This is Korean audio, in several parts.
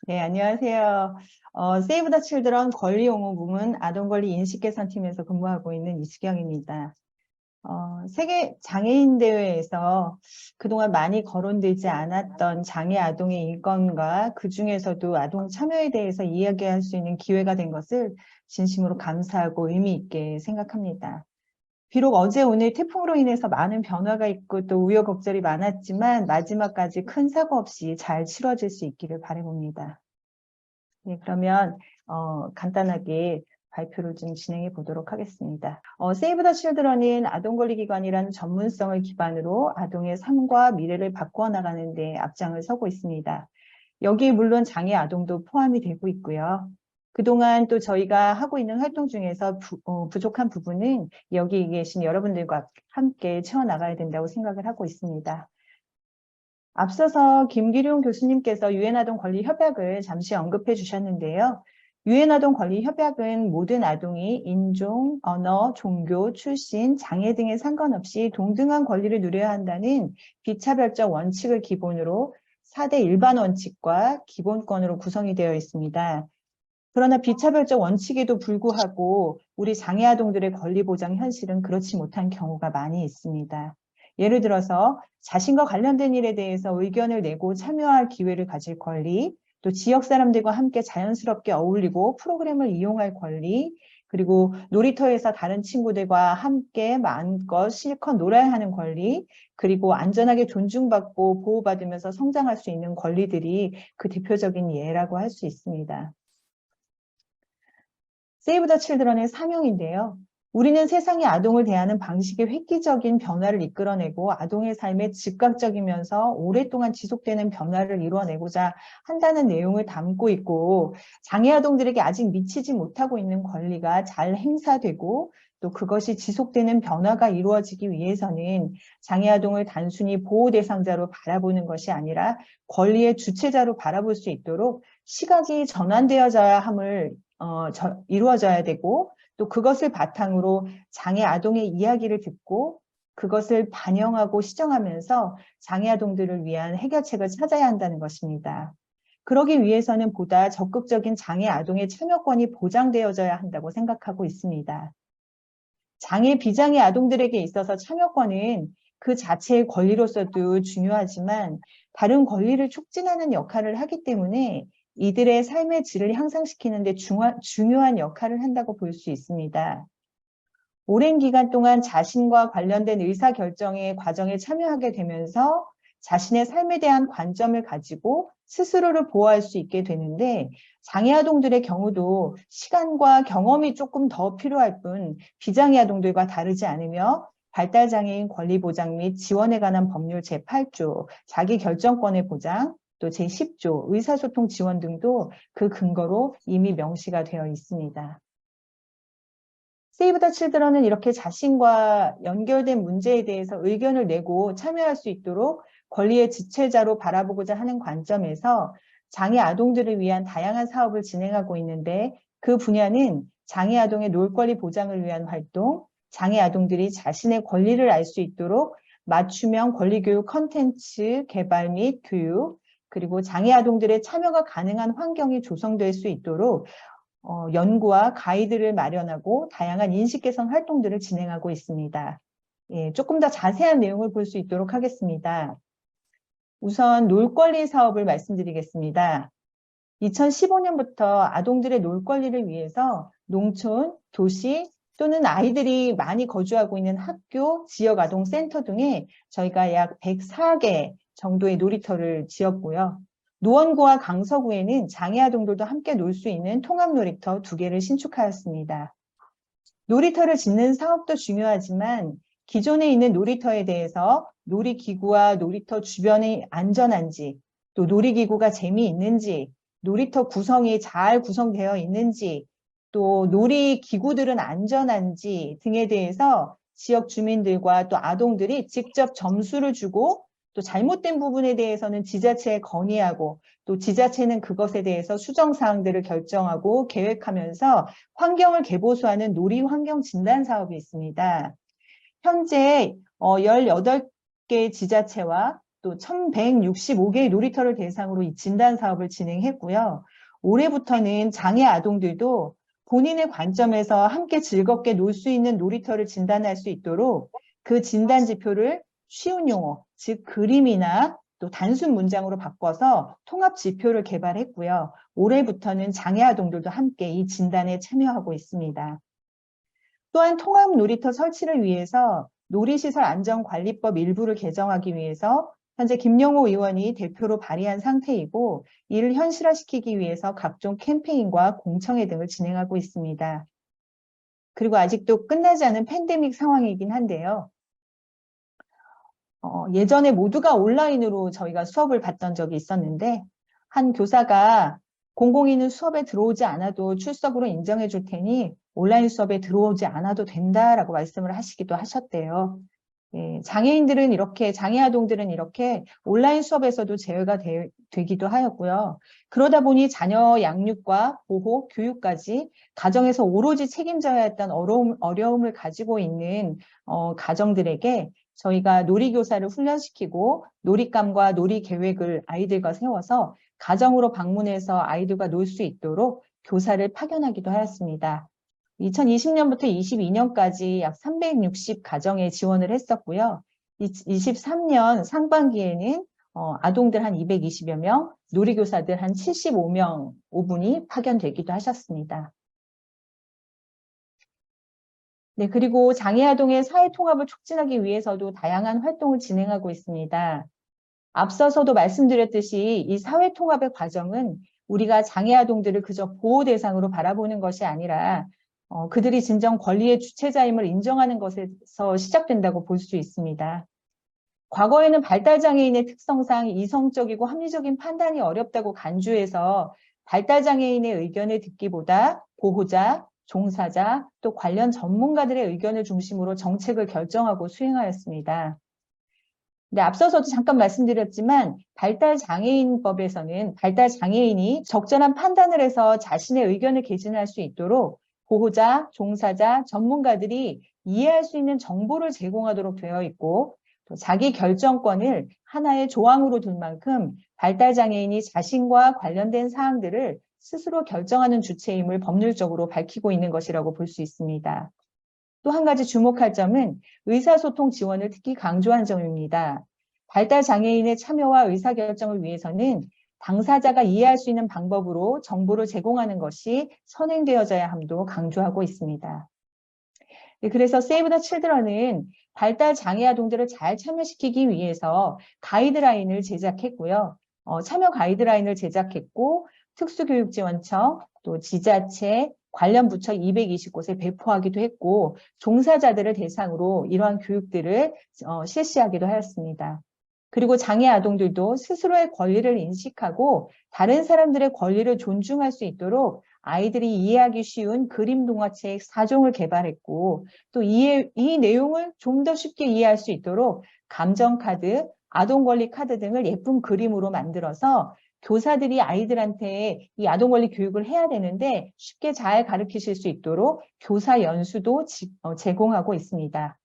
네, 안녕하세요. 세이브 더 칠드런 권리 옹호 부문 아동권리 인식개선팀에서 근무하고 있는 이수경입니다. 세계 장애인 대회에서 그동안 많이 거론되지 않았던 장애 아동의 인권과 그 중에서도 아동 참여에 대해서 이야기할 수 있는 기회가 된 것을 진심으로 감사하고 의미 있게 생각합니다. 비록 어제 오늘 태풍으로 인해서 많은 변화가 있고 또 우여곡절이 많았지만 마지막까지 큰 사고 없이 잘 치러질 수 있기를 바라봅니다. 네, 그러면 간단하게 발표를 좀 진행해 보도록 하겠습니다. 세이브 더 칠드런은 아동권리기관이라는 전문성을 기반으로 아동의 삶과 미래를 바꾸어 나가는 데 앞장을 서고 있습니다. 여기에 물론 장애 아동도 포함이 되고 있고요. 그동안 또 저희가 하고 있는 활동 중에서 부족한 부분은 여기 계신 여러분들과 함께 채워나가야 된다고 생각을 하고 있습니다. 앞서서 김기룡 교수님께서 유엔 아동 권리 협약을 잠시 언급해 주셨는데요. 유엔 아동 권리 협약은 모든 아동이 인종, 언어, 종교, 출신, 장애 등에 상관없이 동등한 권리를 누려야 한다는 비차별적 원칙을 기본으로 4대 일반 원칙과 기본권으로 구성이 되어 있습니다. 그러나 비차별적 원칙에도 불구하고 우리 장애 아동들의 권리 보장 현실은 그렇지 못한 경우가 많이 있습니다. 예를 들어서 자신과 관련된 일에 대해서 의견을 내고 참여할 기회를 가질 권리, 또 지역 사람들과 함께 자연스럽게 어울리고 프로그램을 이용할 권리, 그리고 놀이터에서 다른 친구들과 함께 마음껏 실컷 놀아야 하는 권리, 그리고 안전하게 존중받고 보호받으면서 성장할 수 있는 권리들이 그 대표적인 예라고 할 수 있습니다. 세이브 더 칠드런의 사명인데요. 우리는 세상의 아동을 대하는 방식의 획기적인 변화를 이끌어내고 아동의 삶에 즉각적이면서 오랫동안 지속되는 변화를 이루어내고자 한다는 내용을 담고 있고, 장애 아동들에게 아직 미치지 못하고 있는 권리가 잘 행사되고 또 그것이 지속되는 변화가 이루어지기 위해서는 장애 아동을 단순히 보호 대상자로 바라보는 것이 아니라 권리의 주체자로 바라볼 수 있도록 시각이 전환되어져야 함을 이루어져야 되고, 또 그것을 바탕으로 장애 아동의 이야기를 듣고 그것을 반영하고 시정하면서 장애 아동들을 위한 해결책을 찾아야 한다는 것입니다. 그러기 위해서는 보다 적극적인 장애 아동의 참여권이 보장되어져야 한다고 생각하고 있습니다. 장애 비장애 아동들에게 있어서 참여권은 그 자체의 권리로서도 중요하지만 다른 권리를 촉진하는 역할을 하기 때문에 이들의 삶의 질을 향상시키는 데 중요한 역할을 한다고 볼 수 있습니다. 오랜 기간 동안 자신과 관련된 의사결정의 과정에 참여하게 되면서 자신의 삶에 대한 관점을 가지고 스스로를 보호할 수 있게 되는데, 장애 아동들의 경우도 시간과 경험이 조금 더 필요할 뿐 비장애 아동들과 다르지 않으며 발달장애인 권리보장 및 지원에 관한 법률 제8조, 자기결정권의 보장, 또 제10조, 의사소통 지원 등도 그 근거로 이미 명시가 되어 있습니다. 세이브 더 칠드런은 이렇게 자신과 연결된 문제에 대해서 의견을 내고 참여할 수 있도록 권리의 지체자로 바라보고자 하는 관점에서 장애 아동들을 위한 다양한 사업을 진행하고 있는데, 그 분야는 장애 아동의 놀권리 보장을 위한 활동, 장애 아동들이 자신의 권리를 알 수 있도록 맞춤형 권리교육 컨텐츠 개발 및 교육, 그리고 장애 아동들의 참여가 가능한 환경이 조성될 수 있도록 연구와 가이드를 마련하고 다양한 인식 개선 활동들을 진행하고 있습니다. 예, 조금 더 자세한 내용을 볼 수 있도록 하겠습니다. 우선 놀권리 사업을 말씀드리겠습니다. 2015년부터 아동들의 놀권리를 위해서 농촌, 도시 또는 아이들이 많이 거주하고 있는 학교, 지역아동센터 등에 저희가 약 104개 정도의 놀이터를 지었고요. 노원구와 강서구에는 장애 아동들도 함께 놀 수 있는 통합 놀이터 2개를 신축하였습니다. 놀이터를 짓는 사업도 중요하지만 기존에 있는 놀이터에 대해서 놀이기구와 놀이터 주변이 안전한지, 또 놀이기구가 재미있는지, 놀이터 구성이 잘 구성되어 있는지, 또 놀이기구들은 안전한지 등에 대해서 지역 주민들과 또 아동들이 직접 점수를 주고, 또 잘못된 부분에 대해서는 지자체에 건의하고, 또 지자체는 그것에 대해서 수정사항들을 결정하고 계획하면서 환경을 개보수하는 놀이 환경 진단 사업이 있습니다. 현재 18개 지자체와 또 1165개의 놀이터를 대상으로 이 진단 사업을 진행했고요. 올해부터는 장애 아동들도 본인의 관점에서 함께 즐겁게 놀 수 있는 놀이터를 진단할 수 있도록 그 진단 지표를 쉬운 용어, 즉 그림이나 또 단순 문장으로 바꿔서 통합 지표를 개발했고요. 올해부터는 장애 아동들도 함께 이 진단에 참여하고 있습니다. 또한 통합 놀이터 설치를 위해서 놀이시설 안전관리법 일부를 개정하기 위해서 현재 김영호 의원이 대표로 발의한 상태이고 이를 현실화시키기 위해서 각종 캠페인과 공청회 등을 진행하고 있습니다. 그리고 아직도 끝나지 않은 팬데믹 상황이긴 한데요. 예전에 모두가 온라인으로 저희가 수업을 받던 적이 있었는데 한 교사가 공공인은 수업에 들어오지 않아도 출석으로 인정해 줄 테니 온라인 수업에 들어오지 않아도 된다라고 말씀을 하시기도 하셨대요. 예, 장애인들은 이렇게, 장애 아동들은 이렇게 온라인 수업에서도 제어가 되기도 하였고요. 그러다 보니 자녀 양육과 보호, 교육까지 가정에서 오로지 책임져야 했던 어려움을 가지고 있는 가정들에게 저희가 놀이교사를 훈련시키고 놀잇감과 놀이 계획을 아이들과 세워서 가정으로 방문해서 아이들과 놀 수 있도록 교사를 파견하기도 하였습니다. 2020년부터 22년까지 약 360 가정에 지원을 했었고요. 23년 상반기에는 아동들 한 220여 명, 놀이교사들 한 75명, 5분이 파견되기도 하셨습니다. 네, 그리고 장애아동의 사회통합을 촉진하기 위해서도 다양한 활동을 진행하고 있습니다. 앞서서도 말씀드렸듯이 이 사회통합의 과정은 우리가 장애아동들을 그저 보호 대상으로 바라보는 것이 아니라 그들이 진정 권리의 주체자임을 인정하는 것에서 시작된다고 볼 수 있습니다. 과거에는 발달장애인의 특성상 이성적이고 합리적인 판단이 어렵다고 간주해서 발달장애인의 의견을 듣기보다 보호자, 종사자, 또 관련 전문가들의 의견을 중심으로 정책을 결정하고 수행하였습니다. 네, 앞서서도 잠깐 말씀드렸지만 발달장애인법에서는 발달장애인이 적절한 판단을 해서 자신의 의견을 개진할 수 있도록 보호자, 종사자, 전문가들이 이해할 수 있는 정보를 제공하도록 되어 있고 또 자기 결정권을 하나의 조항으로 둔 만큼 발달장애인이 자신과 관련된 사항들을 스스로 결정하는 주체임을 법률적으로 밝히고 있는 것이라고 볼 수 있습니다. 또 한 가지 주목할 점은 의사소통 지원을 특히 강조한 점입니다. 발달장애인의 참여와 의사결정을 위해서는 당사자가 이해할 수 있는 방법으로 정보를 제공하는 것이 선행되어져야 함도 강조하고 있습니다. 네, 그래서 Save the Children은 발달장애 아동들을 잘 참여시키기 위해서 가이드라인을 제작했고요. 참여 가이드라인을 제작했고 특수교육지원청, 또 지자체, 관련 부처 220곳에 배포하기도 했고 종사자들을 대상으로 이러한 교육들을 실시하기도 하였습니다. 그리고 장애 아동들도 스스로의 권리를 인식하고 다른 사람들의 권리를 존중할 수 있도록 아이들이 이해하기 쉬운 그림 동화책 4종을 개발했고 또 이 내용을 좀 더 쉽게 이해할 수 있도록 감정카드, 아동권리 카드 등을 예쁜 그림으로 만들어서 교사들이 아이들한테 이 아동권리 교육을 해야 되는데 쉽게 잘 가르치실 수 있도록 교사 연수도 제공하고 있습니다.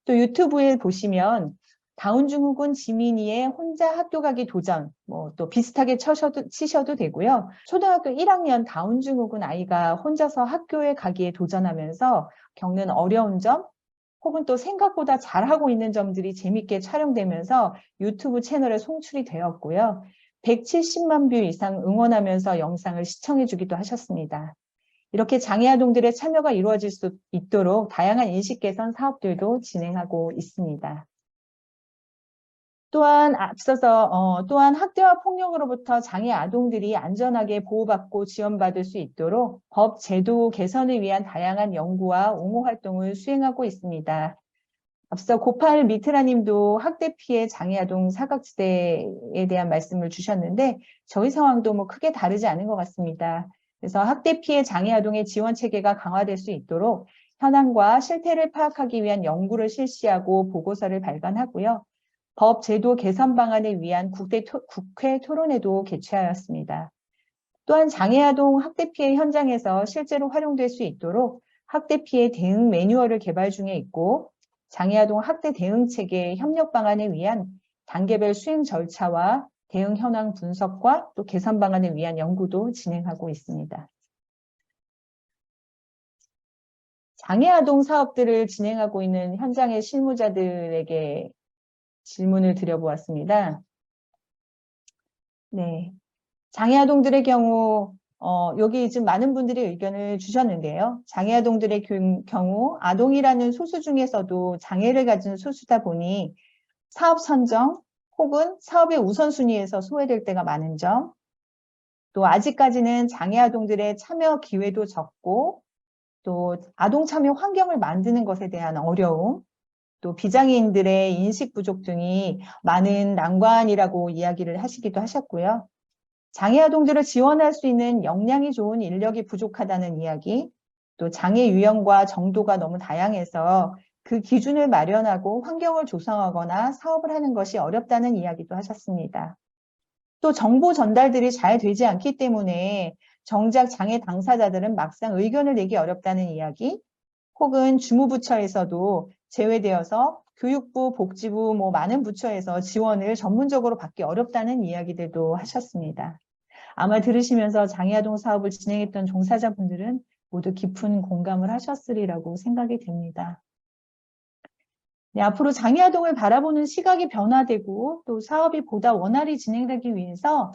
또 유튜브에 보시면 다운증후군 지민이의 혼자 학교 가기 도전, 또 비슷하게 치셔도 되고요. 초등학교 1학년 다운증후군 아이가 혼자서 학교에 가기에 도전하면서 겪는 어려운 점, 혹은 또 생각보다 잘하고 있는 점들이 재밌게 촬영되면서 유튜브 채널에 송출이 되었고요. 170만 뷰 이상 응원하면서 영상을 시청해 주기도 하셨습니다. 이렇게 장애아동들의 참여가 이루어질 수 있도록 다양한 인식 개선 사업들도 진행하고 있습니다. 또한 또한 학대와 폭력으로부터 장애 아동들이 안전하게 보호받고 지원받을 수 있도록 법 제도 개선을 위한 다양한 연구와 옹호 활동을 수행하고 있습니다. 앞서 고팔 미트라님도 학대 피해 장애 아동 사각지대에 대한 말씀을 주셨는데 저희 상황도 뭐 크게 다르지 않은 것 같습니다. 그래서 학대 피해 장애 아동의 지원 체계가 강화될 수 있도록 현황과 실태를 파악하기 위한 연구를 실시하고 보고서를 발간하고요. 법 제도 개선 방안을 위한 국회 토론회도 개최하였습니다. 또한 장애아동 학대 피해 현장에서 실제로 활용될 수 있도록 학대 피해 대응 매뉴얼을 개발 중에 있고 장애아동 학대 대응 체계 협력 방안을 위한 단계별 수행 절차와 대응 현황 분석과 또 개선 방안을 위한 연구도 진행하고 있습니다. 장애아동 사업들을 진행하고 있는 현장의 실무자들에게 질문을 드려보았습니다. 네. 장애아동들의 경우, 여기 지금 많은 분들이 의견을 주셨는데요. 장애아동들의 경우, 아동이라는 소수 중에서도 장애를 가진 소수다 보니 사업 선정 혹은 사업의 우선순위에서 소외될 때가 많은 점, 또 아직까지는 장애아동들의 참여 기회도 적고, 또 아동 참여 환경을 만드는 것에 대한 어려움, 또 비장애인들의 인식 부족 등이 많은 난관이라고 이야기를 하시기도 하셨고요. 장애아동들을 지원할 수 있는 역량이 좋은 인력이 부족하다는 이야기, 또 장애 유형과 정도가 너무 다양해서 그 기준을 마련하고 환경을 조성하거나 사업을 하는 것이 어렵다는 이야기도 하셨습니다. 또 정보 전달들이 잘 되지 않기 때문에 정작 장애 당사자들은 막상 의견을 내기 어렵다는 이야기, 혹은 주무부처에서도 제외되어서 교육부, 복지부, 많은 부처에서 지원을 전문적으로 받기 어렵다는 이야기들도 하셨습니다. 아마 들으시면서 장애아동 사업을 진행했던 종사자분들은 모두 깊은 공감을 하셨으리라고 생각이 됩니다. 네, 앞으로 장애아동을 바라보는 시각이 변화되고 또 사업이 보다 원활히 진행되기 위해서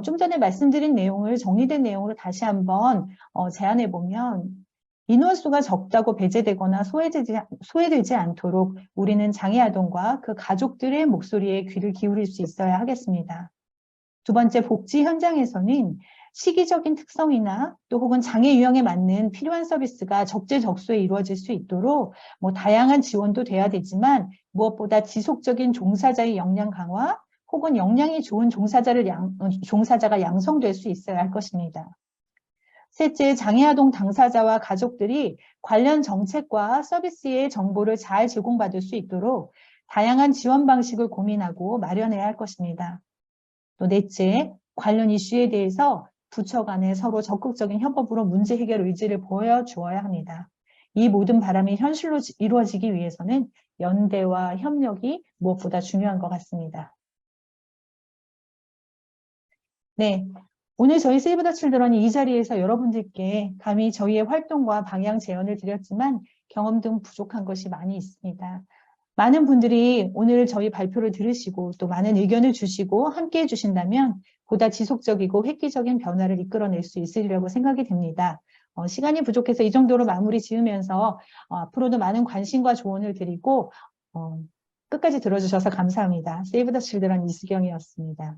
좀 전에 말씀드린 내용을 정리된 내용으로 다시 한번 제안해보면 인원수가 적다고 배제되거나 소외되지 않도록 우리는 장애아동과 그 가족들의 목소리에 귀를 기울일 수 있어야 하겠습니다. 두 번째, 복지 현장에서는 시기적인 특성이나 또 혹은 장애 유형에 맞는 필요한 서비스가 적재적소에 이루어질 수 있도록 다양한 지원도 돼야 되지만 무엇보다 지속적인 종사자의 역량 강화 혹은 역량이 좋은 종사자가 양성될 수 있어야 할 것입니다. 셋째, 장애아동 당사자와 가족들이 관련 정책과 서비스의 정보를 잘 제공받을 수 있도록 다양한 지원 방식을 고민하고 마련해야 할 것입니다. 또 넷째, 관련 이슈에 대해서 부처 간에 서로 적극적인 협업으로 문제 해결 의지를 보여주어야 합니다. 이 모든 바람이 현실로 이루어지기 위해서는 연대와 협력이 무엇보다 중요한 것 같습니다. 네, 오늘 저희 세이브 더 칠드런이 이 자리에서 여러분들께 감히 저희의 활동과 방향 제언을 드렸지만 경험 등 부족한 것이 많이 있습니다. 많은 분들이 오늘 저희 발표를 들으시고 또 많은 의견을 주시고 함께해 주신다면 보다 지속적이고 획기적인 변화를 이끌어낼 수 있으리라고 생각이 됩니다. 시간이 부족해서 이 정도로 마무리 지으면서 앞으로도 많은 관심과 조언을 드리고 끝까지 들어주셔서 감사합니다. 세이브 더 칠드런 이수경이었습니다.